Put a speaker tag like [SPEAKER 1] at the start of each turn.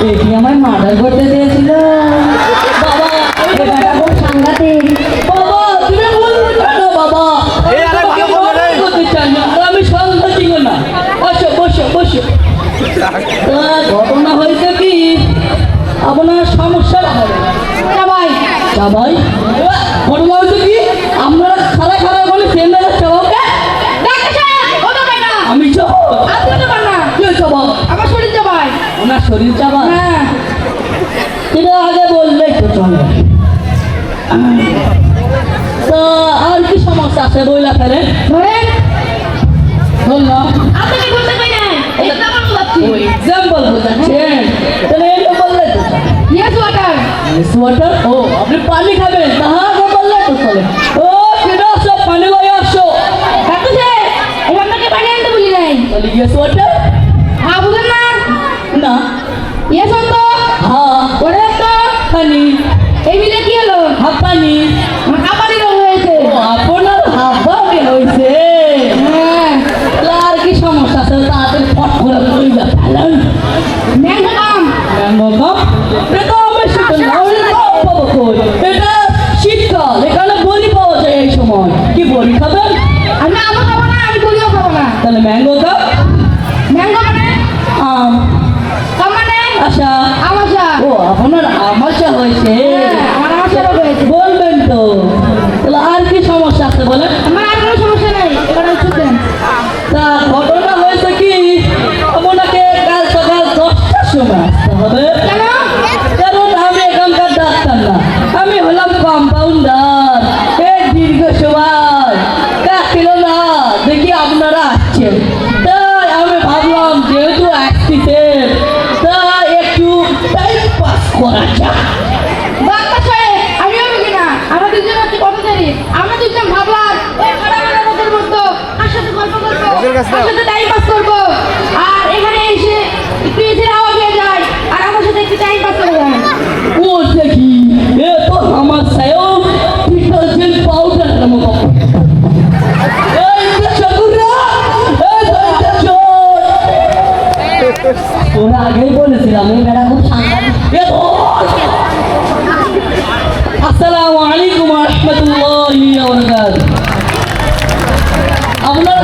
[SPEAKER 1] দেখি আমায় মার্ডার করতে চেয়েছিল। বাবা এটা খুব সাংঘাতিক। বাবা তুমি বলবে কেন বাবা? তোমাকে মার্ডার করতে চাই না, আর আমি সাংঘাতিক না। বসো বসো বসো। ঘটনা হয়েছে কি, আপনার সমস্যা হবে ভাই। ভাই ঘটনা হয়েছে কি, আপনারা খারাপ খারাপ বলে সেন্টারে চোখে আমি যাবো। আমার শরীর চাবাই। ওনার শরীর চাবাই? হ্যাঁ। সেটা আগে বললেই তো চলে। তো আর কি সমস্যা আছে বইলা ফেলে ধরেন বললাম আপনাকে বলতে পারি না, এক্সাম্পল বলছি। ও এক্সাম্পল বোঝাচ্ছেন, তাহলে এই বললে তো চলে। Yes water. Yes water. ও আপনি পানি খাবেন, তাহলে বললে তো চলে। ও কেডা সব পানি লয়ে আসো। কাকু স্যার এই আপনাকে পানি আনতে বলি নাই। তাহলে ইয়েস ওয়াটার। হ্যাঁ বুঝেন না? না। ইয়েস তো হ্যাঁ ওরে তো পানি। এই মিলে কি হলো? হাফ পানি। হাফানি রং হয়েছে। ও আপনার হাফানি হয়েছে। হ্যাঁ। আর কি সমস্যা আছে তাড়াতাড়ি ফট করে লই যা ফেলেন। ম্যাঙ্গো কাম। ম্যাঙ্গো কাম? এটা আমি শীতল না, ওই পাবো কই? এটা শীতকাল, এখানে বড়ি পাওয়া যায় এই সময়। কি বড়ি খাবেন? আমি আমও খাবো না, আমি বড়িও খাবো না। তাহলে ম্যাঙ্গো কাম? ম্যাঙ্গো মানে আম। কাম মানে আশা। আমাশা। ও আপনার আমাশা হয়েছে। আমার আমাশা হয়েছে। বলবেন তো। তাহলে আর কি সমস্যা আছে বলেন? আমার আর কোনো সমস্যা নেই, এবার ওষুধ দেন। তা ঘটনা হয়েছে কি, আপনাকে কাল সকাল 10টার সময় আসতে হবে। কেন? কারণ আমি এখানকার ডাক্তার না, আমি হলাম কম্পাউন্ডার। এই দীর্ঘ সময় কাছিল না দেখি আপনারা আসছেন, তাই আমি ভাবলাম যেহেতু আসছিলেন তাই একটু টাইম পাস করা যাক। ডাক্তার সাহেব আমিও বুঝি না, আমরা দুজন একটু কথা জানি। আমরা দুজন ভাবলাম আমাদের মতো আর সাথে গল্প করবো, আর সাথে টাইম পাস করবো, আর এখানে এসে একটু এসে আওয়াজ হয়ে যায় আর আমার সাথে একটু টাইম পাস করে যায়। ও দেখি এ তো আমার সাহেব ডিটারজেন্ট পাউডার নামক এই চকুরা ওরা আগেই বলেছিলাম এই বেড়া খুব সাংঘাতিক। আসসালামু আলাইকুম ওয়া রাহমাতুল্লাহি ওয়া বারাকাতুহু। আপনারা